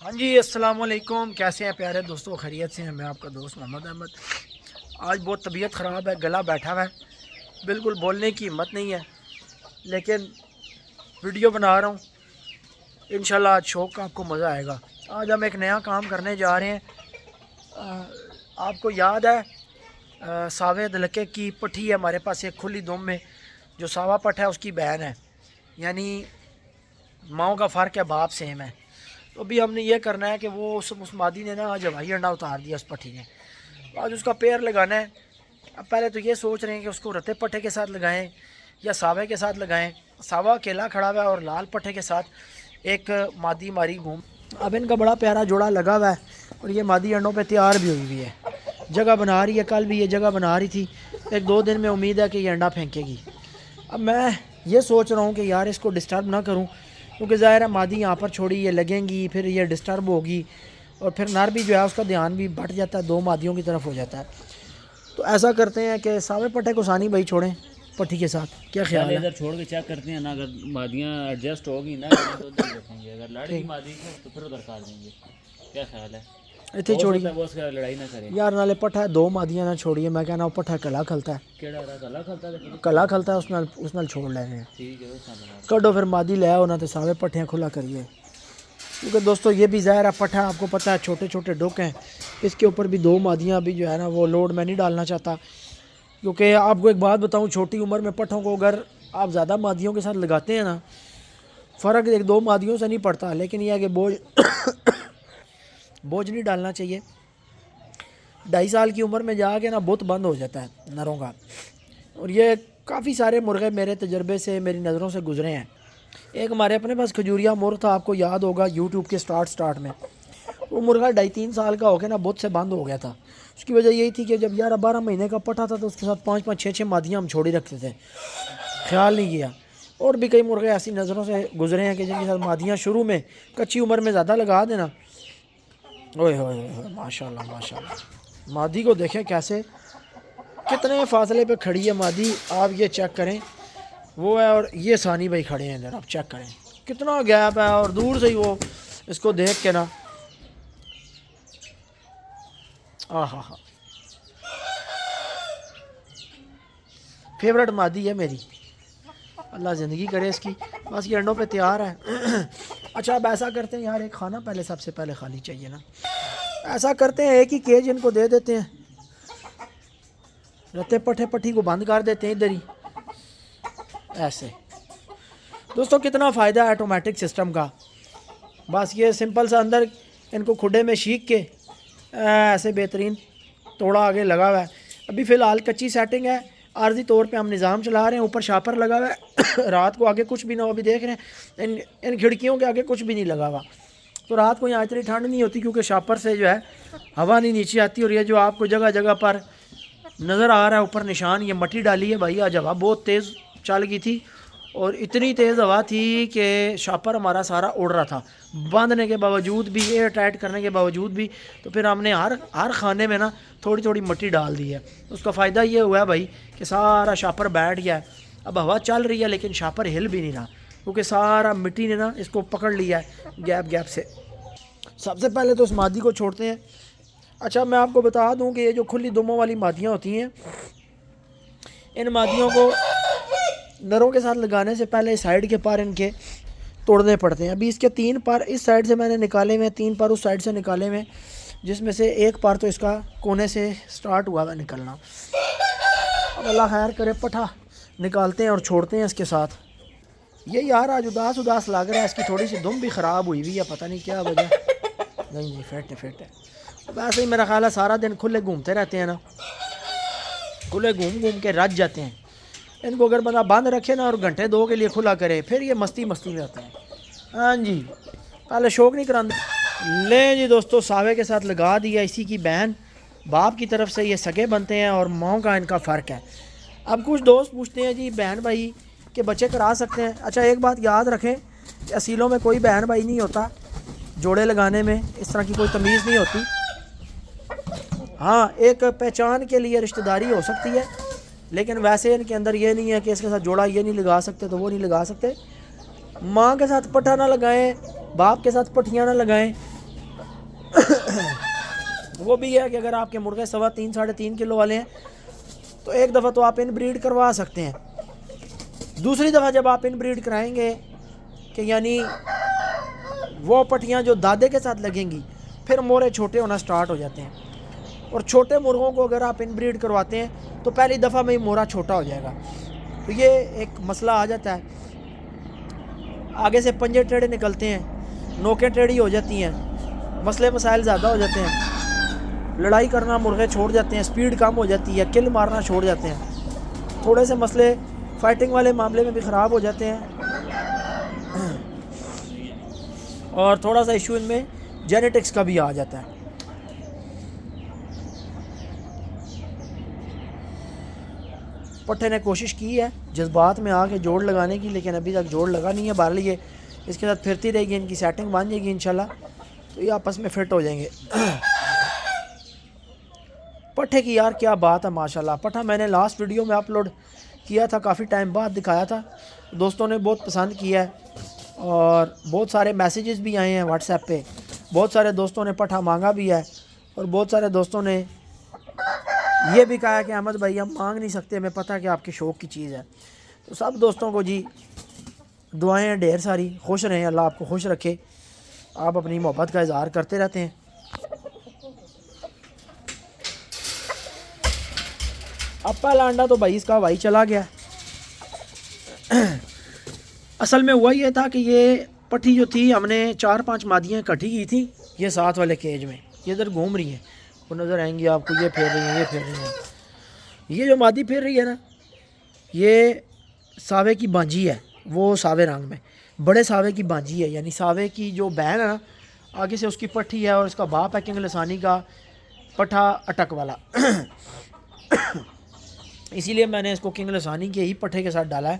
ہاں جی، السلام علیکم. کیسے ہیں پیارے دوستوں؟ خیریت سے ہیں؟ میں آپ کا دوست محمد احمد. آج بہت طبیعت خراب ہے، گلا بیٹھا ہوا ہے، بالکل بولنے کی ہمت نہیں ہے، لیکن ویڈیو بنا رہا ہوں. انشاءاللہ آج شوق کا آپ کو مزہ آئے گا. آج ہم ایک نیا کام کرنے جا رہے ہیں. آپ کو یاد ہے ساوے دلکے کی پٹھی ہے ہمارے پاس ایک کھلی دم میں، جو ساوا پٹ ہے اس کی بہن ہے، یعنی ماؤں کا فرق ہے، باپ سیم ہے. تو ابھی ہم نے یہ کرنا ہے کہ وہ اس مادی نے نا آج ہوائی انڈا اتار دیا اس پٹھی نے. آج اس کا پیر لگانا ہے. اب پہلے تو یہ سوچ رہے ہیں کہ اس کو رتے پٹھے کے ساتھ لگائیں یا ساوے کے ساتھ لگائیں. ساوا اکیلا کھڑا ہوا ہے اور لال پٹھے کے ساتھ ایک مادی ماری گھوم. اب ان کا بڑا پیارا جوڑا لگا ہوا ہے اور یہ مادی انڈوں پہ تیار بھی ہوئی ہے، جگہ بنا رہی ہے. کل بھی یہ جگہ بنا رہی تھی. ایک دو دن میں امید ہے کہ یہ انڈا پھینکے گی. اب میں یہ سوچ رہا ہوں کہ یار اس کو ڈسٹرب نہ کروں، کیونکہ ظاہر ہے مادی یہاں پر چھوڑی، یہ لگیں گی، پھر یہ ڈسٹرب ہوگی، اور پھر نر بھی جو ہے اس کا دھیان بھی بٹ جاتا ہے، دو مادیوں کی طرف ہو جاتا ہے. تو ایسا کرتے ہیں کہ ساوے پٹھے کو ثانی بھائی چھوڑیں پٹھی کے ساتھ. کیا خیال پہلے ہے؟ ادھر چھوڑ کے چیک کرتے ہیں نا، اگر مادیاں ایڈجسٹ ہوگی نا تو ادھر رکھیں گے، اگر لڑ گئی مادی تو پھر ادھر کاٹ دیں گے. کیا خیال ہے؟ اتنے ہو چھوڑی سکتا ہے وہ اس کا لڑائی نہ کرے. یار، نالے پٹھا دو مادیاں نہ چھوڑیے. میں کہنا وہ پٹھا کلا کھلتا ہے، کیڑا رہا کلا کھلتا ہے تو کلا کھلتا ہے، اس نال چھوڑ لینے ہیں. ٹھیک ہے، اس کا بنا کڈو پھر مادی لے آؤ نہ تو ساوے پٹھیاں کھلا کریے. کیونکہ دوستو یہ بھی ظاہر ہے پٹھا آپ کو پتہ ہے چھوٹے چھوٹے ڈوک ہیں، اس کے اوپر بھی دو مادیاں بھی جو ہے نا وہ لوڈ میں نہیں ڈالنا چاہتا. کیونکہ آپ کو ایک بات بتاؤں، چھوٹی عمر میں پٹھوں کو اگر آپ زیادہ مادیوں کے ساتھ لگاتے ہیں نا، فرق ایک دو مادیوں سے نہیں پڑتا، لیکن یہ ہے کہ بوجھ نہیں ڈالنا چاہیے. 2.5 سال کی عمر میں جا کے نا بت بند ہو جاتا ہے نروں کا. اور یہ کافی سارے مرغے میرے تجربے سے، میری نظروں سے گزرے ہیں. ایک ہمارے اپنے پاس کھجوریا مرغ تھا، آپ کو یاد ہوگا یوٹیوب کے سٹارٹ میں. وہ مرغا 2.5-3 سال کا ہو کے نا بت سے بند ہو گیا تھا. اس کی وجہ یہی تھی کہ جب 11-12 مہینے کا پٹھا تھا تو اس کے ساتھ 5-5 6-6 مادیاں ہم چھوڑی رکھتے تھے، خیال نہیں کیا. اور بھی کئی مرغے ایسی نظروں سے گزرے ہیں کہ جن کے ساتھ مادیاں شروع میں کچی عمر میں زیادہ لگا دینا. اوئے ہوئے ہوئے، ماشاء اللہ ماشاء اللہ. مادی کو دیکھیں کیسے، کتنے فاصلے پہ کھڑی ہے مادی. آپ یہ چیک کریں، وہ ہے اور یہ ثانی بھائی کھڑے ہیں ادھر. آپ چیک کریں کتنا گیپ ہے، اور دور سے ہی وہ اس کو دیکھ کے نا ہاں فیورٹ مادی ہے میری. اللہ زندگی کرے اس کی. بس یہ انڈوں پہ تیار ہے. اچھا اب ایسا کرتے ہیں یار، ایک کھانا پہلے سب سے پہلے خالی چاہیے نا. ایسا کرتے ہیں ایک ہی کیج ان کو دے دیتے ہیں، رتے پٹھے پٹھی کو بند کر دیتے ہیں ادھر ہی. ایسے دوستوں کتنا فائدہ ہے آٹومیٹک سسٹم کا. بس یہ سمپل سا اندر ان کو کھڈے میں شیک کے ایسے بہترین توڑا آگے لگا ہوا ہے. ابھی فی الحال کچی سیٹنگ ہے، عارضی طور پہ ہم نظام چلا رہے ہیں. اوپر شاپر لگا ہوا ہے. رات کو آگے کچھ بھی نہ ہو. ابھی دیکھ رہے ہیں ان کھڑکیوں کے آگے کچھ بھی نہیں لگا ہوا، تو رات کو یہاں اتنی ٹھنڈ نہیں ہوتی کیونکہ شاپر سے جو ہے ہوا نہیں نیچے آتی. اور یہ جو آپ کو جگہ جگہ پر نظر آ رہا ہے اوپر نشان، یہ مٹی ڈالی ہے بھائی. آج ہوا بہت تیز چل گئی تھی، اور اتنی تیز ہوا تھی کہ شاپر ہمارا سارا اڑ رہا تھا. باندھنے کے باوجود بھی، ایئر ٹائٹ کرنے کے باوجود بھی، تو پھر ہم نے ہر خانے میں نا تھوڑی تھوڑی مٹی ڈال دی ہے. اس کا فائدہ یہ ہوا ہے بھائی کہ سارا شاپر بیٹھ گیا ہے. اب ہوا چل رہی ہے لیکن شاپر ہل بھی نہیں رہا، کیونکہ سارا مٹی نے نا اس کو پکڑ لیا ہے گیپ سے. سب سے پہلے تو اس مادی کو چھوڑتے ہیں. اچھا میں آپ کو بتا دوں کہ یہ جو کھلی دموں والی مادیاں ہوتی ہیں، ان مادیوں کو نروں کے ساتھ لگانے سے پہلے سائیڈ کے پر ان کے توڑنے پڑتے ہیں. ابھی اس کے 3 پر اس سائیڈ سے میں نے نکالے ہوئے، 3 پر اس سائیڈ سے نکالے ہوئے، جس میں سے ایک پر تو اس کا کونے سے سٹارٹ ہوا ہے نکلنا. اب اللہ خیر کرے، پٹھا نکالتے ہیں اور چھوڑتے ہیں اس کے ساتھ. یہ یار آج اداس لگ رہا ہے. اس کی تھوڑی سی دم بھی خراب ہوئی ہوئی ہے، پتہ نہیں کیا وجہ. نہیں فٹ ہے. ویسے ہی میرا خیال ہے سارا دن کھلے گھومتے رہتے ہیں نا، کھلے گھوم کے رج جاتے ہیں. ان کو اگر بندہ بند رکھے نا اور گھنٹے 2 کے لیے کھلا کرے، پھر یہ مستی میں ہوتے ہیں. ہاں جی، پہلے شوق نہیں کراندے. لیں جی دوستو، ساوے کے ساتھ لگا دیا. اسی کی بہن، باپ کی طرف سے یہ سگے بنتے ہیں اور ماؤں کا ان کا فرق ہے. اب کچھ دوست پوچھتے ہیں جی بہن بھائی کہ بچے کرا سکتے ہیں. اچھا ایک بات یاد رکھیں کہ اصیلوں میں کوئی بہن بھائی نہیں ہوتا. جوڑے لگانے میں اس طرح کی کوئی تمیز نہیں ہوتی. ہاں ایک پہچان کے لیے رشتہ داری ہو سکتی ہے، لیکن ویسے ان کے اندر یہ نہیں ہے کہ اس کے ساتھ جوڑا یہ نہیں لگا سکتے تو وہ نہیں لگا سکتے. ماں کے ساتھ پٹھا نہ لگائیں، باپ کے ساتھ پٹھیاں نہ لگائیں. وہ بھی ہے کہ اگر آپ کے مرغے 3.25 ساڑھے 3 کلو والے ہیں تو ایک دفعہ تو آپ ان بریڈ کروا سکتے ہیں. دوسری دفعہ جب آپ ان بریڈ کرائیں گے کہ یعنی وہ پٹھیاں جو دادے کے ساتھ لگیں گی پھر مورے چھوٹے ہونا سٹارٹ ہو جاتے ہیں. اور چھوٹے مرغوں کو اگر آپ ان بریڈ کرواتے ہیں تو پہلی دفعہ میں ہی مورا چھوٹا ہو جائے گا. تو یہ ایک مسئلہ آ جاتا ہے. آگے سے پنجے ٹیڑھے نکلتے ہیں, نوکیں ٹیڑھی ہو جاتی ہیں, مسئلے مسائل زیادہ ہو جاتے ہیں, لڑائی کرنا مرغے چھوڑ جاتے ہیں, سپیڈ کم ہو جاتی ہے, کل مارنا چھوڑ جاتے ہیں. تھوڑے سے مسئلے فائٹنگ والے معاملے میں بھی خراب ہو جاتے ہیں. اور تھوڑا سا ایشو ان میں جینیٹکس کا بھی آ جاتا ہے. پٹھے نے کوشش کی ہے جذبات میں آ کے جوڑ لگانے کی, لیکن ابھی تک جوڑ لگا نہیں ہے. بہرحال یہ اس کے ساتھ پھرتی رہے گی, ان کی سیٹنگ بن جائے گی انشاءاللہ, تو یہ آپس میں فٹ ہو جائیں گے. پٹھے کی یار کیا بات ہے ماشاءاللہ. پٹھا میں نے لاسٹ ویڈیو میں اپلوڈ کیا تھا, کافی ٹائم بعد دکھایا تھا, دوستوں نے بہت پسند کیا ہے اور بہت سارے میسیجز بھی آئے ہیں واٹس ایپ پہ. بہت سارے دوستوں نے پٹھا مانگا بھی ہے اور بہت سارے دوستوں نے یہ بھی کہا کہ احمد بھائی ہم مانگ نہیں سکتے, ہمیں پتہ ہے کہ آپ کے شوق کی چیز ہے. تو سب دوستوں کو جی دعائیں ہیں ڈھیر ساری. خوش رہیں, اللہ آپ کو خوش رکھے, آپ اپنی محبت کا اظہار کرتے رہتے ہیں. اب پہلا انڈا تو بھائی اس کا بھائی چلا گیا. اصل میں ہوا یہ تھا کہ یہ پٹھی جو تھی ہم نے 4-5 مادیاں اکٹھی کی تھیں یہ ساتھ والے کیج میں. یہ ادھر گھوم رہی ہیں, وہ نظر آئیں گی آپ کو, یہ پھیر رہی ہیں, یہ پھیر رہی ہیں. یہ جو مادی پھیر رہی ہے نا یہ ساوے کی بانجی ہے, وہ ساوے رنگ میں بڑے ساوے کی بانجی ہے. یعنی ساوے کی جو بہن ہے نا آگے سے اس کی پٹھی ہے اور اس کا باپ ہے کنگ لسانی کا پٹھا اٹک والا. اسی لیے میں نے اس کو کنگ لسانی کے ہی پٹھے کے ساتھ ڈالا ہے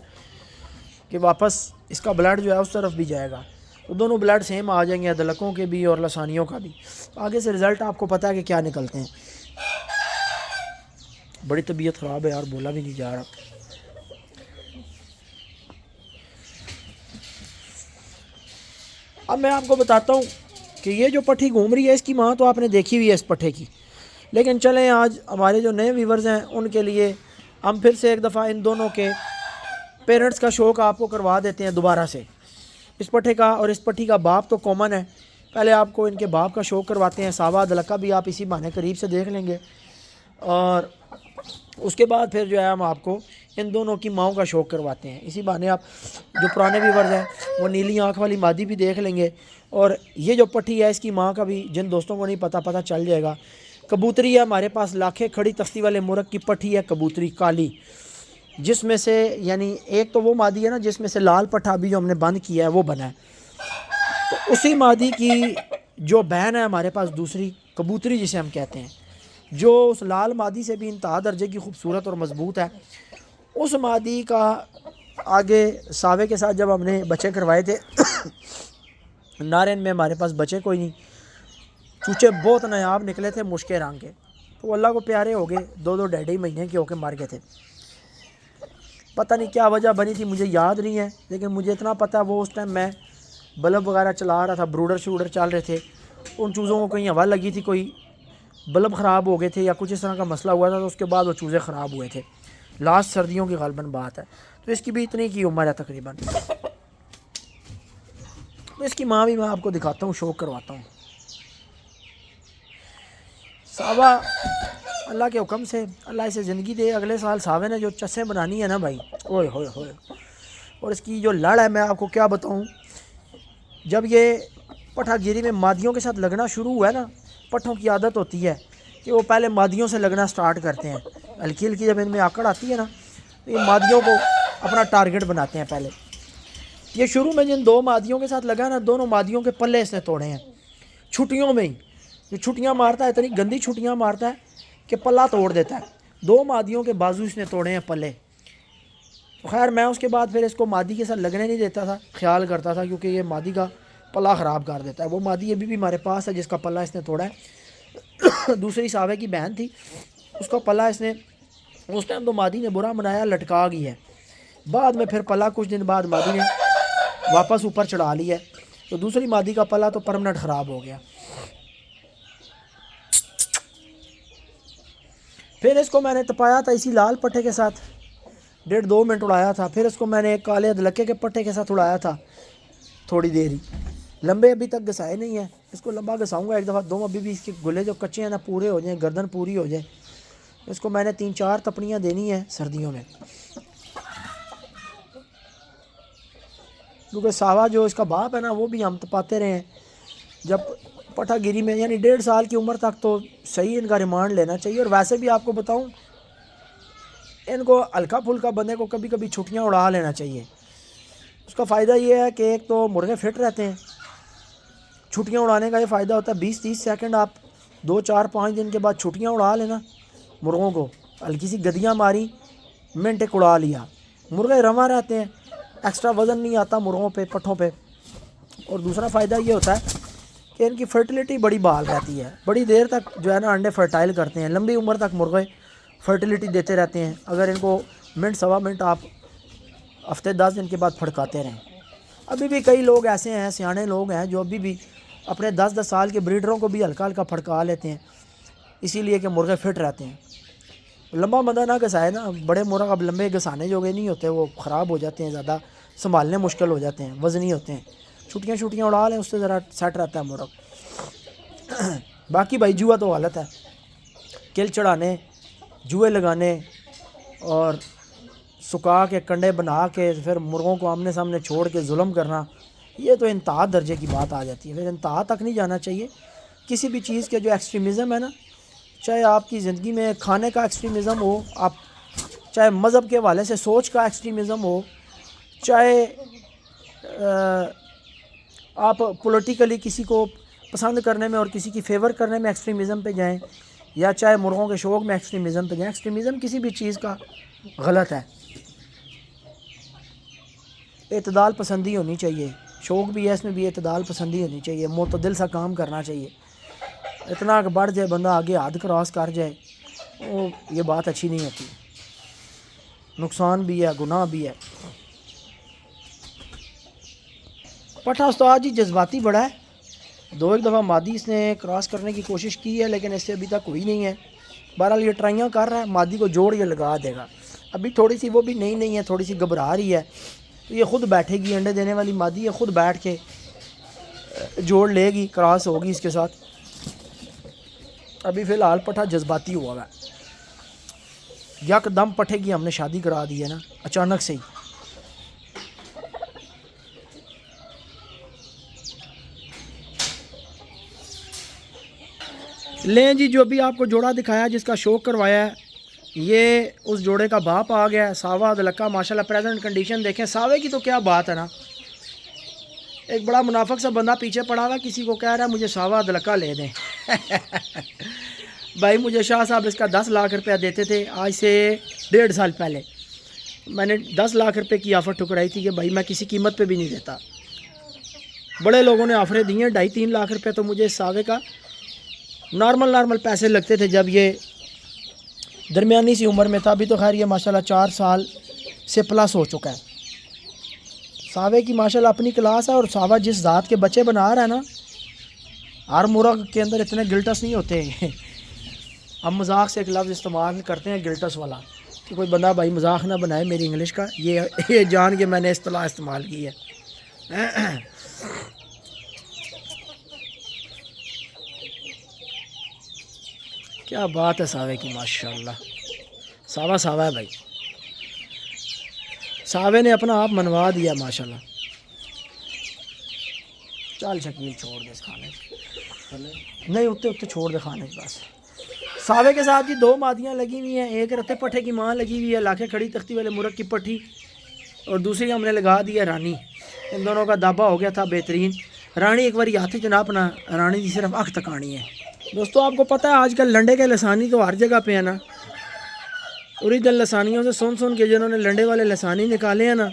کہ واپس اس کا بلڈ جو ہے اس طرف بھی جائے گا, تو دونوں بلڈ سیم آ جائیں گے, ادلکوں کے بھی اور لسانیوں کا بھی. آگے سے رزلٹ آپ کو پتہ ہے کہ کیا نکلتے ہیں. بڑی طبیعت خراب ہے یار, بولا بھی نہیں جا رہا. اب میں آپ کو بتاتا ہوں کہ یہ جو پٹھی گھوم رہی ہے اس کی ماں تو آپ نے دیکھی ہوئی ہے اس پٹھے کی, لیکن چلیں آج ہمارے جو نئے ویورز ہیں ان کے لیے ہم پھر سے ایک دفعہ ان دونوں کے پیرنٹس کا شوق آپ کو کروا دیتے ہیں دوبارہ سے. اس پٹھے کا اور اس پٹھی کا باپ تو کامن ہے, پہلے آپ کو ان کے باپ کا شوق کرواتے ہیں. ساوا دلکا بھی آپ اسی بہانے قریب سے دیکھ لیں گے, اور اس کے بعد پھر جو ہے ہم آپ کو ان دونوں کی ماؤں کا شوق کرواتے ہیں. اسی بہانے آپ جو پرانے ویورز ہیں وہ نیلی آنکھ والی مادی بھی دیکھ لیں گے, اور یہ جو پٹھی ہے اس کی ماں کا بھی جن دوستوں کو نہیں پتہ چل جائے گا. کبوتری ہے ہمارے پاس, لاکھے کھڑی تختی والے مرغ کی پٹھی ہے کبوتری کالی, جس میں سے یعنی ایک تو وہ مادی ہے نا جس میں سے لال پٹھا بھی جو ہم نے بند کیا ہے وہ بنا ہے. تو اسی مادی کی جو بہن ہے ہمارے پاس دوسری کبوتری جسے ہم کہتے ہیں, جو اس لال مادی سے بھی انتہا درجے کی خوبصورت اور مضبوط ہے, اس مادی کا آگے ساوے کے ساتھ جب ہم نے بچے کروائے تھے نارین میں ہمارے پاس بچے کوئی نہیں, چوچے بہت نایاب نکلے تھے مشکے رنگ کے, تو وہ اللہ کو پیارے ہو گئے, 2 ڈیڑھ مہینے کے ہو کے مر گئے تھے. پتہ نہیں کیا وجہ بنی تھی مجھے یاد نہیں ہے, لیکن مجھے اتنا پتہ وہ اس ٹائم میں بلب وغیرہ چلا رہا تھا, بروڈر شوڈر چل رہے تھے, ان چوزوں کو کہیں ہوا لگی تھی, کوئی بلب خراب ہو گئے تھے یا کچھ اس طرح کا مسئلہ ہوا تھا, تو اس کے بعد وہ چوزے خراب ہوئے تھے. لاسٹ سردیوں کی غالباً بات ہے, تو اس کی بھی اتنی کی عمر ہے تقریباً. تو اس کی ماں بھی میں آپ کو دکھاتا ہوں, شوق کرواتا ہوں. ساوا اللہ کے حکم سے اللہ اسے زندگی دے, اگلے سال ساوے نے جو چسیں بنانی ہے نا بھائی, اوئے ہوئے ہوئے, اور اس کی جو لڑ ہے میں آپ کو کیا بتاؤں. جب یہ پٹھا گیری میں مادیوں کے ساتھ لگنا شروع ہوا ہے نا, پٹھوں کی عادت ہوتی ہے کہ وہ پہلے مادیوں سے لگنا سٹارٹ کرتے ہیں. ہلکی ہلکی جب ان میں آکڑ آتی ہے نا تو یہ مادیوں کو اپنا ٹارگٹ بناتے ہیں. پہلے یہ شروع میں جن 2 مادیوں کے ساتھ لگا ہے نا, دونوں مادیوں کے پلے اس نے توڑے ہیں چھٹیوں میں ہی. یہ چھٹیاں مارتا ہے, اتنی گندی چھٹیاں مارتا ہے کہ پلہ توڑ دیتا ہے. 2 مادیوں کے بازو اس نے توڑے ہیں پلے. تو خیر میں اس کے بعد پھر اس کو مادی کے ساتھ لگنے نہیں دیتا تھا, خیال کرتا تھا کیونکہ یہ مادی کا پلہ خراب کر دیتا ہے. وہ مادی ابھی بھی ہمارے پاس ہے جس کا پلہ اس نے توڑا ہے. دوسری ساوے کی بہن تھی, اس کا پلہ اس نے اس ٹائم تو مادی نے برا منایا, لٹکا گئی ہے. بعد میں پھر پلہ کچھ دن بعد مادی نے واپس اوپر چڑھا لی ہے, تو دوسری مادی کا پلہ تو پرمنٹ خراب ہو گیا. پھر اس کو میں نے تپایا تھا اسی لال پٹھے کے ساتھ، 1.5-2 منٹ اڑایا تھا. پھر اس کو میں نے ایک کالے ادلکے کے پٹھے کے ساتھ اڑایا تھا تھوڑی دیر ہی. لمبے ابھی تک گھسائے نہیں ہیں، اس کو لمبا گھساؤں گا ایک دفعہ. ابھی بھی اس کے گلے جو کچے ہیں نا پورے ہو جائیں، گردن پوری ہو جائے. اس کو میں نے 3-4 تپڑیاں دینی ہیں سردیوں میں، کیونکہ ساوا جو اس کا باپ ہے نا وہ بھی ہم تپاتے رہے ہیں. جب پٹھا گیری میں یعنی 1.5 سال کی عمر تک تو صحیح ان کا ریمانڈ لینا چاہیے. اور ویسے بھی آپ کو بتاؤں ان کو ہلکا پھلکا بندے کو کبھی کبھی چھٹیاں اڑا لینا چاہیے. اس کا فائدہ یہ ہے کہ ایک تو مرغے فٹ رہتے ہیں. چھٹیاں اڑانے کا یہ فائدہ ہوتا ہے 20-30 سیکنڈ آپ 2-4-5 دن کے بعد چھٹیاں اڑا لینا مرغوں کو. ہلکی سی گدیاں ماری، منٹ ایک اڑا لیا، مرغے رواں رہتے ہیں، ایکسٹرا وزن نہیں آتا مرغوں پہ پٹھوں پہ. اور دوسرا فائدہ یہ ہوتا ہے کہ ان کی فرٹیلیٹی بڑی بحال رہتی ہے، بڑی دیر تک جو ہے نا انڈے فرٹائل کرتے ہیں، لمبی عمر تک مرغے فرٹیلیٹی دیتے رہتے ہیں اگر ان کو منٹ سوا منٹ آپ ہفتے 10 دن کے بعد پھڑکاتے رہیں. ابھی بھی کئی لوگ ایسے ہیں سیانے لوگ ہیں جو ابھی بھی اپنے 10-10 سال کے بریڈروں کو بھی ہلکا ہلکا پھڑکا لیتے ہیں، اسی لیے کہ مرغے فٹ رہتے ہیں. لمبا بندہ نہ گھسائے نا، بڑے مرغ اب لمبے گھسانے جوگے نہیں ہوتے، وہ خراب ہو جاتے ہیں، زیادہ سنبھالنے مشکل ہو جاتے ہیں، وزنی ہوتے ہیں. چھٹیاں اڑا لیں، اس سے ذرا سیٹ رہتا ہے مرغ. باقی بھائی جوا تو حالت ہے، کل چڑھانے، جوئے لگانے اور سکا کے کنڈے بنا کے پھر مرغوں کو آمنے سامنے چھوڑ کے ظلم کرنا، یہ تو انتہا درجے کی بات آ جاتی ہے. پھر انتہا تک نہیں جانا چاہیے کسی بھی چیز کے. جو ایکسٹریمزم ہے نا، چاہے آپ کی زندگی میں کھانے کا ایکسٹریمزم ہو، آپ چاہے مذہب کے حوالے سے سوچ کا ایکسٹریمزم ہو، چاہے آپ پولیٹیکلی کسی کو پسند کرنے میں اور کسی کی فیور کرنے میں ایکسٹریمزم پہ جائیں، یا چاہے مرغوں کے شوق میں ایکسٹریمزم پہ جائیں، ایکسٹریمزم کسی بھی چیز کا غلط ہے. اعتدال پسندی ہونی چاہیے، شوق بھی ہے اس میں بھی اعتدال پسندی ہونی چاہیے، معتدل سا کام کرنا چاہیے. اتنا کہ بڑھ جائے بندہ آگے حد کراس کر جائے، وہ یہ بات اچھی نہیں ہوتی، نقصان بھی ہے، گناہ بھی ہے. پٹھا استاد جی جذباتی بڑا ہے، 2-1 دفعہ مادی اس نے کراس کرنے کی کوشش کی ہے لیکن اس سے ابھی تک ہوئی نہیں ہے. بہرحال یہ ٹرائیاں کر رہا ہے، مادی کو جوڑ یہ لگا دے گا. ابھی تھوڑی سی وہ بھی نہیں ہے، تھوڑی سی گھبرا رہی ہے، تو یہ خود بیٹھے گی. انڈے دینے والی مادی ہے، خود بیٹھ کے جوڑ لے گی، کراس ہوگی اس کے ساتھ. ابھی فی الحال پٹھا جذباتی ہوا ہے، یک دم پٹھے کی ہم نے شادی کرا دی ہے نا اچانک سے ہی. لیں جی، جو بھی آپ کو جوڑا دکھایا جس کا شوق کروایا ہے، یہ اس جوڑے کا باپ آ گیا ہے، ساوا ادلکا. ماشاءاللہ پریزنٹ کنڈیشن دیکھیں ساوے کی تو کیا بات ہے نا. ایک بڑا منافق سا بندہ پیچھے پڑا ہوا کسی کو کہہ رہا ہے مجھے ساوا ادلکا لے دیں. بھائی مجھے شاہ صاحب اس کا 10 لاکھ روپیہ دیتے تھے آج سے 1.5 سال پہلے. میں نے 10 لاکھ روپے کی آفر ٹھکرائی تھی کہ بھائی میں کسی قیمت پہ بھی نہیں دیتا. بڑے لوگوں نے آفریں دی ہیں 2.5-3 لاکھ روپے. تو مجھے اس ساوے کا نارمل پیسے لگتے تھے جب یہ درمیانی سی عمر میں تھا. ابھی تو خیر یہ ماشاءاللہ 4 سال سے پلس ہو چکا ہے. ساوے کی ماشاءاللہ اپنی کلاس ہے، اور ساوا جس ذات کے بچے بنا رہا ہے نا، ہر مرغ کے اندر اتنے گلٹس نہیں ہوتے. ہم مذاق سے ایک لفظ استعمال کرتے ہیں گلٹس والا، کہ کوئی بندہ بھائی مذاق نہ بنائے میری انگلش کا، یہ جان کے میں نے اصطلاح استعمال کی ہے. کیا بات ہے ساوے کی، ماشاءاللہ ساوا ہے بھائی. ساوے نے اپنا آپ منوا دیا ماشاءاللہ. چل شکیل چھوڑ دے اس کھانے نہیں، اتنے چھوڑ دے کھانے بس. ساوے کے ساتھ جی 2 مادیاں لگی ہوئی ہیں، ایک رتے پٹھے کی ماں لگی ہوئی ہے لاکھے کھڑی تختی والے مرغ کی پٹھی، اور دوسری ہم نے لگا دی ہے رانی. ان دونوں کا دابا ہو گیا تھا بہترین. رانی ایک بار ہاتھ جناب اپنا، رانی کی صرف اکھ تکانی ہے. دوستو آپ کو پتہ ہے آج کل لنڈے کے لسانی تو ہر جگہ پہ ہے نا. اوریجنل لسانیوں سے سن کے جنہوں نے لنڈے والے لسانی نکالے ہیں نا،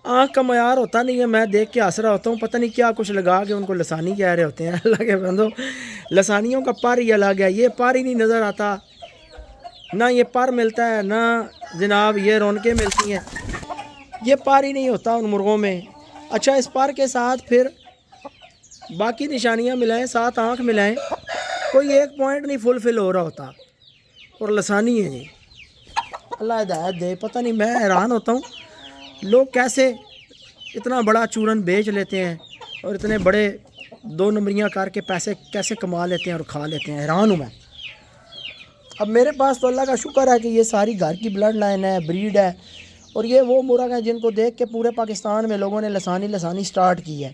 آنکھ کا معیار ہوتا نہیں ہے. میں دیکھ کے ہنس رہا ہوتا ہوں، پتہ نہیں کیا کچھ لگا کے ان کو لسانی کہہ رہے ہوتے ہیں. اللہ کے بندو، لسانیوں کا پر ہی الگ ہے. یہ پر ہی نہیں نظر آتا، نہ یہ پر ملتا ہے، نہ جناب یہ رونقیں ملتی ہیں. یہ پر ہی نہیں ہوتا ان مرغوں میں. اچھا اس پر کے ساتھ پھر باقی نشانیاں ملائیں، 7 آنکھ ملائیں، کوئی ایک پوائنٹ نہیں فل فل ہو رہا ہوتا. اور لسانی ہے جی. اللہ ہدایت دے. پتہ نہیں میں حیران ہوتا ہوں لوگ کیسے اتنا بڑا چورن بیچ لیتے ہیں اور اتنے بڑے 2 نمبریاں کر کے پیسے کیسے کما لیتے ہیں اور کھا لیتے ہیں. حیران ہوں میں. اب میرے پاس تو اللہ کا شکر ہے کہ یہ ساری گھر کی بلڈ لائن ہے, بریڈ ہے, اور یہ وہ مرغ ہیں جن کو دیکھ کے پورے پاکستان میں لوگوں نے لسانی سٹارٹ کی ہے.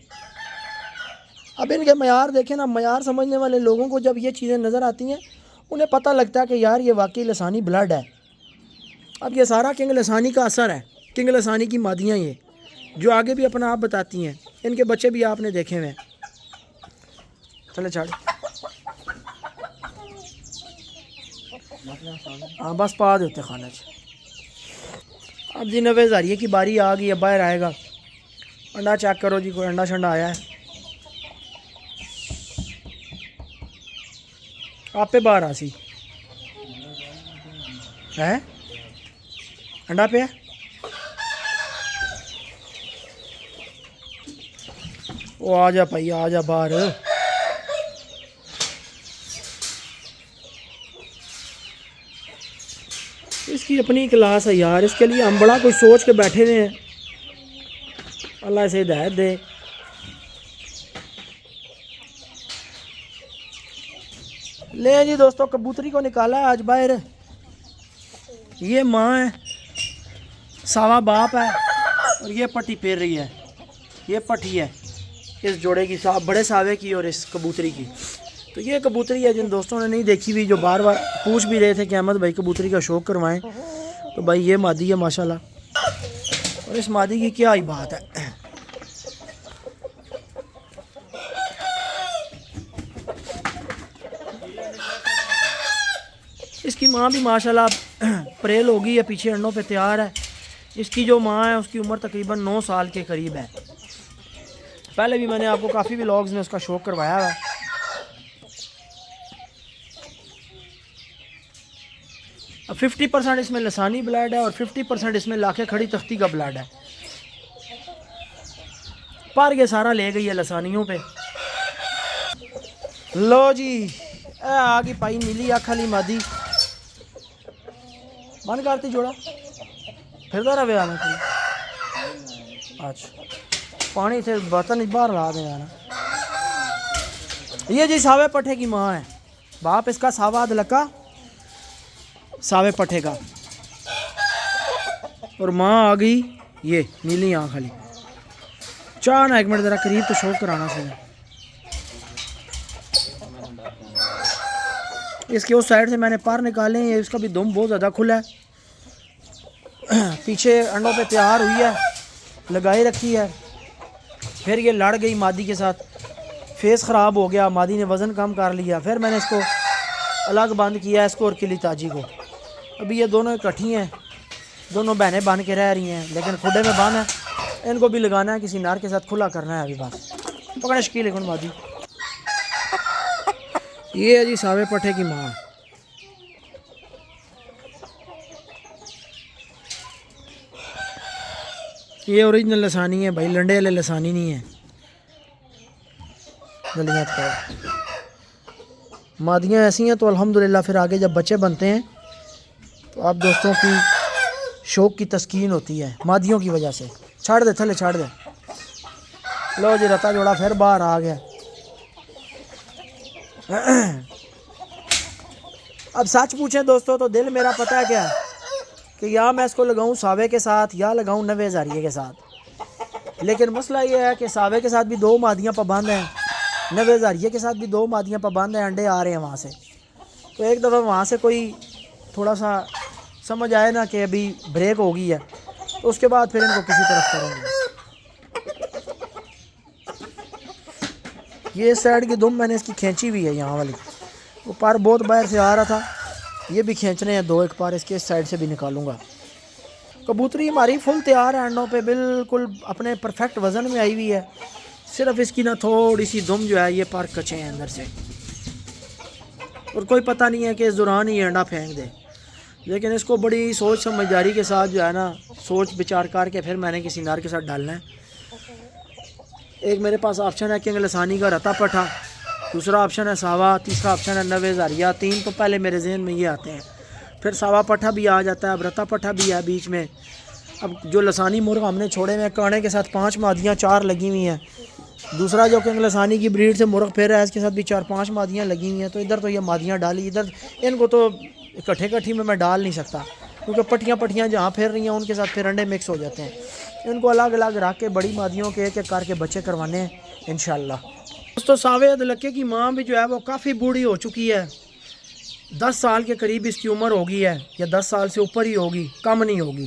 اب ان کے معیار دیکھیں نا, معیار سمجھنے والے لوگوں کو جب یہ چیزیں نظر آتی ہیں انہیں پتہ لگتا ہے کہ یار یہ واقعی لسانی بلڈ ہے. اب یہ سارا کنگ لسانی کا اثر ہے, کنگ لسانی کی مادیاں یہ جو آگے بھی اپنا آپ بتاتی ہیں. ان کے بچے بھی آپ نے دیکھے ہوئے ہیں. چلے چھاڑ. ہاں بس پا دیتے کھانے سے. اب جی 90,000 کی باری آ گئی ہے, باہر آئے گا. انڈا چیک کرو جی, کوئی انڈا شنڈا آیا ہے آپ پہ باہر آ سی ہے انڈا پہ ہے. وہ آ جا بھائی, آ جا باہر. اس کی اپنی کلاس ہے یار, اس کے لیے ہم بڑا کچھ سوچ کے بیٹھے ہوئے ہیں. اللہ اسے ہدایت دے. لے جی دوستو, کبوتری کو نکالا ہے آج باہر. یہ ماں ہے, ساوا باپ ہے, اور یہ پٹی پھیر رہی ہے. یہ پٹھی ہے اس جوڑے کی, بڑے ساوے کی اور اس کبوتری کی. تو یہ کبوتری ہے جن دوستوں نے نہیں دیکھی ہوئی, جو بار بار پوچھ بھی رہے تھے کہ احمد بھائی کبوتری کا شوق کروائیں. تو بھائی یہ مادی ہے ماشاءاللہ, اور اس مادی کی کیا ہی بات ہے. اس کی ماں بھی ماشاءاللہ پریل ہو گئی ہے, پیچھے انڈوں پہ تیار ہے. اس کی جو ماں ہے اس کی عمر تقریباً 9 سال کے قریب ہے. پہلے بھی میں نے آپ کو کافی ولاگز میں اس کا شوق کروایا ہے. اب 50% اس میں لسانی بلڈ ہے اور 50% اس میں لاکھے کھڑی تختی کا بلڈ ہے. پر یہ سارا لے گئی ہے لسانیوں پہ. لو جی اے آگی پائی نیلی آنکھ والی مادی. بند کرتی جوڑا پھر دارا وے آنا کوئی. اچھا پانی سے برتن باہر لا دے نا. یہ جی ساوے پٹھے کی ماں ہے, باپ اس کا ساوا دلکا ساوے پٹھے کا, اور ماں آ گئی یہ نیلی آنکھ والی. چاہ نا ایک منٹ ذرا قریب تو شوق کرانا سے. اس کے اس سائڈ سے میں نے پر نکالے ہیں, اس کا بھی دم بہت زیادہ کھلا ہے. پیچھے انڈوں پہ تیار ہوئی ہے, لگائی رکھی ہے. پھر یہ لڑ گئی مادی کے ساتھ, فیس خراب ہو گیا, مادی نے وزن کم کر لیا. پھر میں نے اس کو الگ بند کیا, اس کو اور کلی تاجی کو. ابھی یہ دونوں اکٹھی ہیں, دونوں بہنیں بن کے رہ رہی ہیں, لیکن کھڈے میں بند ہے. ان کو بھی لگانا ہے, کسی نار کے ساتھ کھلا کرنا ہے ابھی. بس پکڑے شکیل ہے کون مادی. یہ ہے جی ساوے پٹھے کی ماں. یہ اوریجنل لسانی ہے بھائی, لنڈے والے لسانی نہیں ہے. جلدیات کا مادیاں ایسی ہیں تو الحمدللہ پھر آگے جب بچے بنتے ہیں تو آپ دوستوں کی شوق کی تسکین ہوتی ہے مادیوں کی وجہ سے. چھاڑ دے تھلے, چھاڑ دے. لو جی رتا جوڑا پھر باہر آ گیا. اب سچ پوچھیں دوستوں تو دل میرا پتہ ہے کیا ہے کہ یا میں اس کو لگاؤں ساوے کے ساتھ یا لگاؤں 90,000 کے ساتھ. لیکن مسئلہ یہ ہے کہ ساوے کے ساتھ بھی 2 مادیاں پابند ہیں, 90,000 کے ساتھ بھی 2 مادیاں پابند ہیں. انڈے آ رہے ہیں وہاں سے. تو ایک دفعہ وہاں سے کوئی تھوڑا سا سمجھ آئے نا کہ ابھی بریک ہو گئی ہے, تو اس کے بعد پھر ان کو کسی طرف کریں گے. یہ سائڈ کی دم میں نے اس کی کھینچی ہوئی ہے یہاں والی, وہ پر بہت باہر سے آ رہا تھا. یہ بھی کھینچنے ہیں 2 ایک پار, اس کے اس سائڈ سے بھی نکالوں گا. کبوتری ہماری فل تیار ہے, انڈوں پہ بالکل اپنے پرفیکٹ وزن میں آئی ہوئی ہے. صرف اس کی نا تھوڑی سی دم جو ہے یہ پر کچے ہیں اندر سے, اور کوئی پتہ نہیں ہے کہ اس دوران ہی انڈا پھینک دے. لیکن اس کو بڑی سوچ سمجھداری کے ساتھ جو ہے نا سوچ بچار کر کے پھر میں نے کسی نار کے ساتھ ڈالنا ہے. ایک میرے پاس آپشن ہے کنگ لسانی کا رتا پٹھا, دوسرا آپشن ہے ساوا, تیسرا آپشن ہے 90,000. 3 تو پہلے میرے ذہن میں یہ آتے ہیں. پھر ساوا پٹھا بھی آ جاتا ہے, اب رتا پٹھا بھی ہے بیچ میں. اب جو لسانی مرغ ہم نے چھوڑے ہوئے ہیں کانے کے ساتھ 5 مادیاں 4 لگی ہوئی ہیں. دوسرا جو کہ لسانی کی بریڈ سے مرغ پھر ہے اس کے ساتھ بھی 4-5 مادیاں لگی ہوئی ہیں. تو ادھر تو یہ مادیاں ڈالی, ادھر ان کو تو اکٹھی میں ڈال نہیں سکتا کیونکہ پٹھیاں جہاں پھیر رہی ہیں ان کے ساتھ پھر انڈے مکس ہو جاتے ہیں. ان کو الگ الگ رکھ کے بڑی مادیوں کے ایک ایک کر کے بچے کروانے ہیں انشاءاللہ. دوستو ساوے ادلکے کی ماں بھی جو ہے وہ کافی بوڑھی ہو چکی ہے, 10 سال کے قریب اس کی عمر ہوگی ہے, یا 10 سال سے اوپر ہی ہوگی, کم نہیں ہوگی.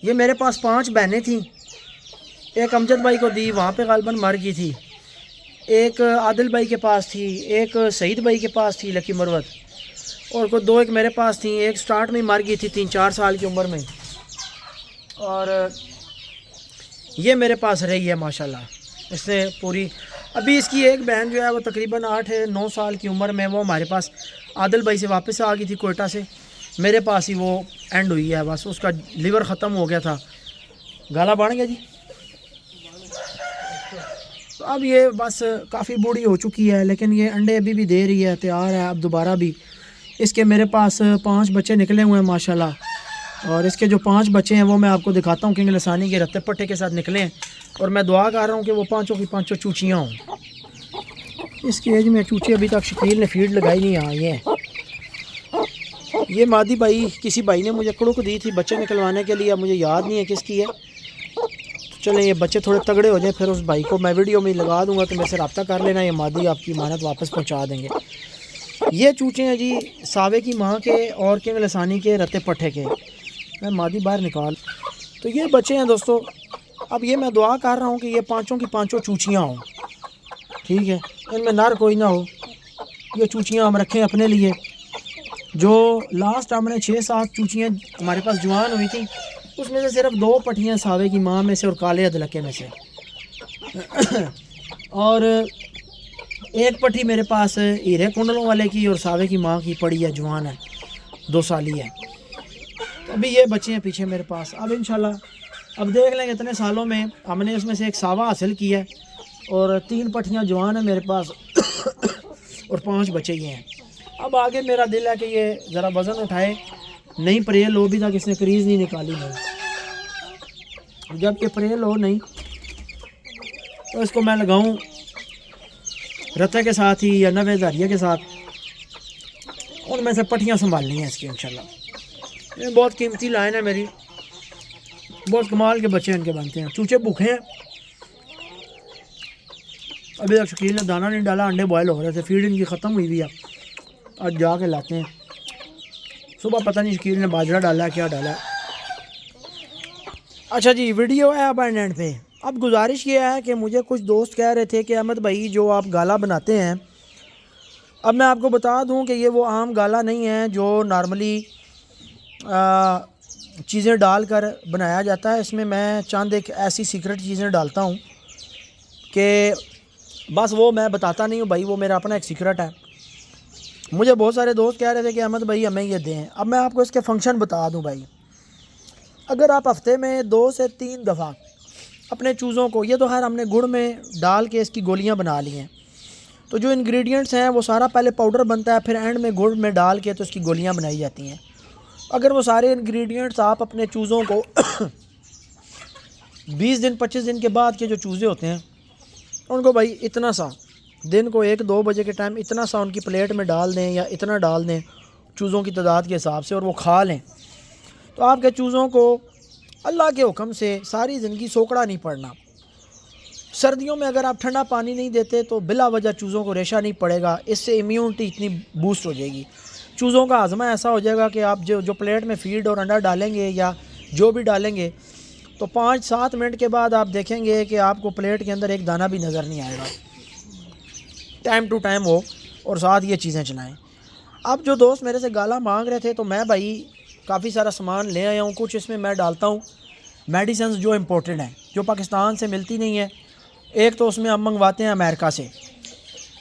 یہ میرے پاس 5 بہنیں تھیں, ایک امجد بھائی کو دی, وہاں پہ غالباً مر گئی تھی. ایک عادل بھائی کے پاس تھی, ایک سعید بھائی کے پاس تھی لکی مروت, اور کوئی 2 ایک میرے پاس تھیں. ایک سٹارٹ میں مر گئی تھی 3-4 سال کی عمر میں, اور یہ میرے پاس رہی ہے ماشاءاللہ. اس نے پوری, ابھی اس کی ایک بہن جو ہے وہ تقریباً 8-9 سال کی عمر میں وہ ہمارے پاس عادل بھائی سے واپس آ گئی تھی کوئٹہ سے, میرے پاس ہی وہ اینڈ ہوئی ہے. بس اس کا لیور ختم ہو گیا تھا. گالا بن گیا جی. تو اب یہ بس کافی بوڑھی ہو چکی ہے, لیکن یہ انڈے ابھی بھی دے رہی ہے, تیار ہے اب دوبارہ بھی. اس کے میرے پاس 5 بچے نکلے ہوئے ہیں ماشاءاللہ, اور اس کے جو 5 بچے ہیں وہ میں آپ کو دکھاتا ہوں. کنگ لسانی کے رتے پٹے کے ساتھ نکلے ہیں, اور میں دعا کر رہا ہوں کہ وہ 5 کی 5 چوچیاں ہوں. اس کی ایج میں چوچے ابھی تک شکیل نے فیڈ لگائی نہیں آئی ہیں. یہ مادی بھائی کسی بھائی نے مجھے کڑک دی تھی بچے نکلوانے کے لیے, اب مجھے یاد نہیں ہے کس کی ہے. چلیں یہ بچے تھوڑے تگڑے ہو جائیں پھر اس بھائی کو میں ویڈیو میں لگا دوں گا, تو میرے سے رابطہ کر لینا, یہ مادی آپ کی امانت واپس پہنچا دیں گے. یہ چوچے ہیں جی ساوے کی ماں کے اور کنگ لسانی کے رتے پٹھے کے. میں مادی باہر نکال, تو یہ بچے ہیں دوستو. اب یہ میں دعا کر رہا ہوں کہ یہ 5 کی 5 چوچیاں ہوں, ٹھیک ہے, ان میں نر کوئی نہ ہو. یہ چوچیاں ہم رکھیں اپنے لیے. جو لاسٹ ہم نے 6-7 چوچیاں ہمارے پاس جوان ہوئی تھیں, اس میں سے صرف 2 پٹھیاں ساوے کی ماں میں سے اور کالے ادلکے میں سے, اور ایک پٹھی میرے پاس ہیرے کنڈلوں والے کی اور ساوے کی ماں کی پڑی ہے, جوان ہے, 2 سالی ہے. ابھی یہ بچے ہیں پیچھے میرے پاس. اب انشاءاللہ اب دیکھ لیں گے اتنے سالوں میں ہم نے اس میں سے ایک ساوا حاصل کیا ہے, اور 3 پٹھیاں جوان ہیں میرے پاس, اور 5 بچے یہ ہیں. اب آگے میرا دل ہے کہ یہ ذرا وزن اٹھائے, نہیں پریل ہو بھی تک اس نے کریز نہیں نکالی نہیں. جب کہ پریل ہو نہیں تو اس کو میں لگاؤں رتے کے ساتھ ہی یا 90 ہزاریہ کے ساتھ, ان میں سے پٹھیاں سنبھالنی ہیں اس کی انشاءاللہ. یہ بہت قیمتی لائن ہے میری, بہت کمال کے بچے ان کے بنتے ہیں. چوچے بھوکے ہیں, ابھی تک شکیل نے دانہ نہیں ڈالا, انڈے بوائل ہو رہے تھے, فیڈ ان کی ختم ہوئی ہے. آج جا کے لاتے ہیں, صبح پتہ نہیں شکیل نے باجرہ ڈالا ہے کیا ڈالا ہے. اچھا جی ویڈیو ہے اب اینڈ پہ. اب گزارش یہ ہے کہ مجھے کچھ دوست کہہ رہے تھے کہ احمد بھائی جو آپ گالا بناتے ہیں, اب میں آپ کو بتا دوں کہ یہ وہ عام گالا نہیں ہے جو نارملی چیزیں ڈال کر بنایا جاتا ہے. اس میں میں چند ایک ایسی سیکرٹ چیزیں ڈالتا ہوں کہ بس وہ میں بتاتا نہیں ہوں بھائی, وہ میرا اپنا ایک سیکرٹ ہے. مجھے بہت سارے دوست کہہ رہے تھے کہ احمد بھائی ہمیں یہ دیں. اب میں آپ کو اس کے فنکشن بتا دوں بھائی. اگر آپ ہفتے میں 2 سے 3 دفعہ اپنے چوزوں کو, یہ تو خیر ہم نے گڑ میں ڈال کے اس کی گولیاں بنا لی ہیں, تو جو انگریڈینٹس ہیں وہ سارا پہلے پاؤڈر بنتا ہے, پھر اینڈ میں گڑ میں ڈال کے تو اس کی گولیاں بنائی جاتی ہیں. اگر وہ سارے انگریڈینٹس آپ اپنے چوزوں کو 20 دن 25 دن کے بعد کے جو چوزے ہوتے ہیں ان کو بھائی اتنا سا دن کو 1-2 بجے کے ٹائم اتنا سا ان کی پلیٹ میں ڈال دیں, یا اتنا ڈال دیں چوزوں کی تعداد کے حساب سے, اور وہ کھا لیں, تو آپ کے چوزوں کو اللہ کے حکم سے ساری زندگی سوکڑا نہیں پڑنا. سردیوں میں اگر آپ ٹھنڈا پانی نہیں دیتے تو بلا وجہ چوزوں کو ریشہ نہیں پڑے گا. اس سے امیونٹی اتنی بوسٹ ہو جائے گی, چوزوں کا ہاضمہ ایسا ہو جائے گا کہ آپ جو پلیٹ میں فیڈ اور انڈا ڈالیں گے یا جو بھی ڈالیں گے تو 5-7 منٹ کے بعد آپ دیکھیں گے کہ آپ کو پلیٹ کے اندر ایک دانہ بھی نظر نہیں آئے گا. ٹائم ٹو ٹائم ہو اور ساتھ یہ چیزیں چلائیں. اب جو دوست میرے سے گالا مانگ رہے تھے تو میں بھائی کافی سارا سامان لے آیا ہوں. کچھ اس میں ڈالتا ہوں میڈیسنز جو امپورٹنٹ ہیں, جو پاکستان سے ملتی نہیں ہے. ایک تو اس میں ہم منگواتے ہیں امریکہ سے,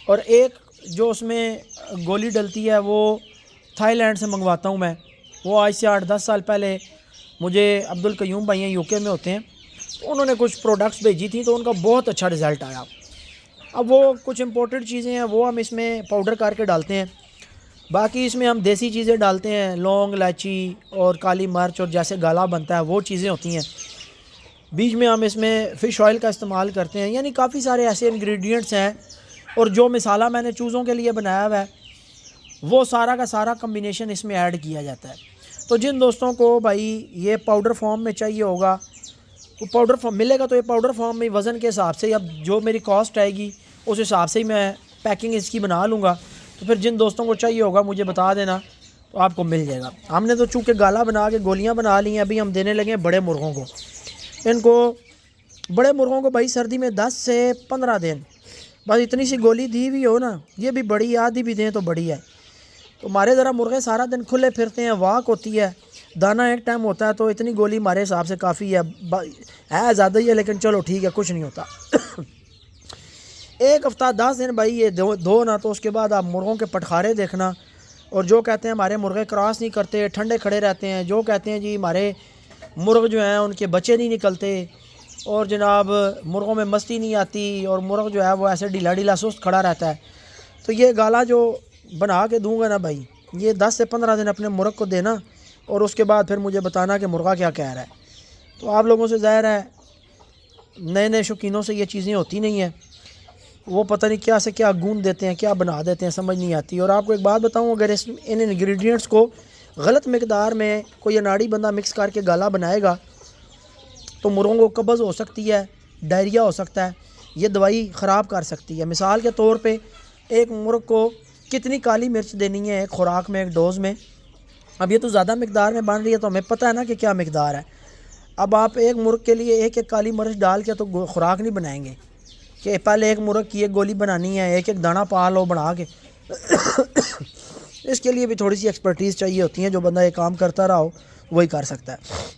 اور ایک جو اس میں گولی ڈلتی ہے وہ تھائی لینڈ سے منگواتا ہوں میں. وہ آج سے 8-10 سال پہلے مجھے عبد القیوم بھائی ہیں یو کے میں ہوتے ہیں, تو انہوں نے کچھ پروڈکٹس بھیجی تھیں تو ان کا بہت اچھا رزلٹ آیا. اب وہ کچھ امپورٹنٹ چیزیں ہیں وہ ہم اس میں پاؤڈر کر کے ڈالتے ہیں. باقی اس میں ہم دیسی چیزیں ڈالتے ہیں، لونگ، الائچی اور کالی مرچ، اور جیسے گالا بنتا ہے وہ چیزیں ہوتی ہیں۔ بیچ میں ہم اس میں فش آئل کا استعمال کرتے ہیں، یعنی کافی سارے ایسے انگریڈینٹس ہیں، اور جو مسالہ میں نے چوزوں کے لیے بنایا ہوا ہے وہ سارا کا سارا کمبینیشن اس میں ایڈ کیا جاتا ہے۔ تو جن دوستوں کو بھائی یہ پاؤڈر فارم میں چاہیے ہوگا، وہ پاؤڈر فارم ملے گا، تو یہ پاؤڈر فارم میں وزن کے حساب سے، اب جو میری کاسٹ آئے گی اس حساب سے ہی میں پیکنگ اس کی بنا لوں گا۔ تو پھر جن دوستوں کو چاہیے ہوگا مجھے بتا دینا، تو آپ کو مل جائے گا۔ ہم نے تو چونکہ گالا بنا کے گولیاں بنا لی ہیں، ابھی ہم دینے لگے ہیں بڑے مرغوں کو۔ ان کو بڑے مرغوں کو بھائی سردی میں 10 سے 15 دن بس اتنی سی گولی دی ہوئی ہو نا، یہ بھی بڑی ہے، آدھی بھی دیں تو بڑی ہے۔ تو ہمارے ذرا مرغے سارا دن کھلے پھرتے ہیں، واک ہوتی ہے، دانہ ایک ٹائم ہوتا ہے، تو اتنی گولی ہمارے حساب سے کافی ہے زیادہ ہی ہے، لیکن چلو ٹھیک ہے، کچھ نہیں ہوتا۔ ایک ہفتہ 10 دن بھائی یہ دو نا، تو اس کے بعد آپ مرغوں کے پٹخارے دیکھنا، اور جو کہتے ہیں ہمارے مرغے کراس نہیں کرتے، ٹھنڈے کھڑے رہتے ہیں، جو کہتے ہیں جی ہمارے مرغ جو ہیں ان کے بچے نہیں نکلتے، اور جناب مرغوں میں مستی نہیں آتی، اور مرغ جو ہے وہ ایسے ڈھیلا ڈھیلا سست کھڑا رہتا ہے، تو یہ گالا جو بنا کے دوں گا نا بھائی، یہ 10 سے 15 دن اپنے مرغ کو دینا، اور اس کے بعد پھر مجھے بتانا کہ مرغا کیا کہہ رہا ہے۔ تو آپ لوگوں سے ظاہر ہے نئے نئے شوقینوں سے یہ چیزیں ہوتی نہیں ہیں، وہ پتہ نہیں کیا سے کیا گوند دیتے ہیں، کیا بنا دیتے ہیں، سمجھ نہیں آتی۔ اور آپ کو ایک بات بتاؤں، اگر ان انگریڈینٹس کو غلط مقدار میں کوئی اناڑی بندہ مکس کر کے گالا بنائے گا تو مرغوں کو قبض ہو سکتی ہے، ڈائریا ہو سکتا ہے، یہ دوائی خراب کر سکتی ہے۔ مثال کے طور پہ ایک مرغ کو کتنی کالی مرچ دینی ہے ایک خوراک میں، ایک ڈوز میں؟ اب یہ تو زیادہ مقدار میں بن رہی ہے، تو ہمیں پتہ ہے نا کہ کیا مقدار ہے۔ اب آپ ایک مرغ کے لیے ایک ایک کالی مرچ ڈال کے تو خوراک نہیں بنائیں گے کہ پہلے ایک مرغ کی ایک گولی بنانی ہے، ایک ایک دانہ پا لو بنا کے۔ اس کے لیے بھی تھوڑی سی ایکسپرٹیز چاہیے ہوتی ہے، جو بندہ یہ کام کرتا رہا ہو وہی کر سکتا ہے۔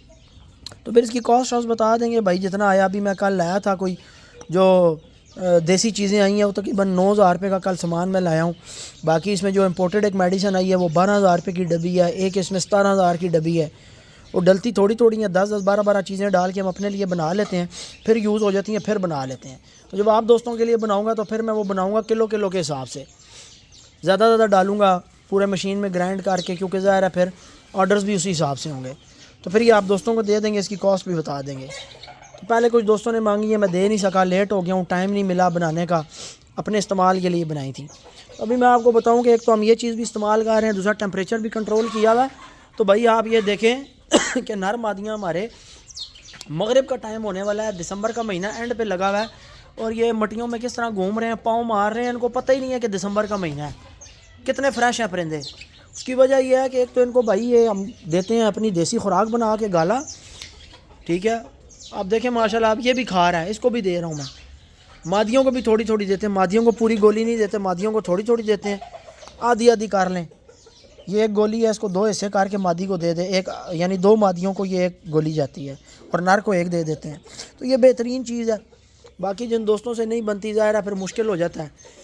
تو پھر اس کی کاسٹ شاسٹ بتا دیں گے بھائی جتنا آیا۔ ابھی میں کل لایا تھا کوئی جو دیسی چیزیں آئی ہیں، وہ تقریباً 9,000 روپے کا کل سامان میں لایا ہوں۔ باقی اس میں جو امپورٹڈ ایک میڈیسن آئی ہے وہ 12,000 روپے کی ڈبی ہے، ایک اس میں 17,000 کی ڈبی ہے۔ وہ ڈلتی تھوڑی تھوڑی ہیں، 10 12 چیزیں ڈال کے ہم اپنے لیے بنا لیتے ہیں، پھر یوز ہو جاتی ہیں، پھر بنا لیتے ہیں۔ تو جب آپ دوستوں کے لیے بناؤں گا تو پھر میں وہ بناؤں گا کلو کے حساب سے، زیادہ ڈالوں گا پورے مشین میں گرائنڈ کر کے، کیونکہ ظاہر ہے پھر آرڈرز بھی اسی حساب سے ہوں گے۔ تو پھر یہ آپ دوستوں کو دے دیں گے، اس کی کاسٹ بھی بتا دیں گے۔ تو پہلے کچھ دوستوں نے مانگی ہے، میں دے نہیں سکا، لیٹ ہو گیا ہوں، ٹائم نہیں ملا بنانے کا، اپنے استعمال کے لیے بنائی تھی۔ ابھی میں آپ کو بتاؤں کہ ایک تو ہم یہ چیز بھی استعمال کر رہے ہیں، دوسرا ٹیمپریچر بھی کنٹرول کیا ہوا ہے۔ تو بھائی آپ یہ دیکھیں کہ نر مادیاں ہمارے مغرب کا ٹائم ہونے والا ہے، دسمبر کا مہینہ اینڈ پہ لگا ہوا ہے، اور یہ مٹیوں میں کس طرح گھوم رہے ہیں، پاؤں مار رہے ہیں، ان کو پتہ ہی نہیں ہے کہ دسمبر کا مہینہ ہے، کتنے فریش ہیں پرندے۔ اس کی وجہ یہ ہے کہ ایک تو ان کو بھائی یہ ہم دیتے ہیں اپنی دیسی خوراک بنا کے گالا، ٹھیک ہے، آپ دیکھیں ماشاءاللہ آپ یہ بھی کھا رہا ہے، اس کو بھی دے رہا ہوں میں۔ مادیوں کو بھی تھوڑی تھوڑی دیتے ہیں، مادیوں کو پوری گولی نہیں دیتے، مادیوں کو تھوڑی تھوڑی دیتے ہیں، آدھی آدھی کر لیں۔ یہ ایک گولی ہے، اس کو 2 حصے کر کے مادی کو دے دیں، ایک یعنی 2 مادیوں کو یہ ایک گولی جاتی ہے، اور نر کو ایک دے دیتے ہیں۔ تو یہ بہترین چیز ہے۔ باقی جن دوستوں سے نہیں بنتی ظاہر ہے پھر مشکل ہو جاتا ہے۔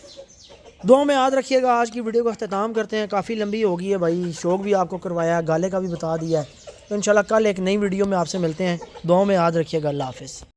دعاؤں میں یاد رکھیے گا۔ آج کی ویڈیو کا اختتام کرتے ہیں، کافی لمبی ہو گئی ہے بھائی، شوق بھی آپ کو کروایا ہے، گالے کا بھی بتا دیا ہے۔ تو انشاءاللہ کل ایک نئی ویڈیو میں آپ سے ملتے ہیں۔ دعاؤں میں یاد رکھیے گا۔ اللہ حافظ۔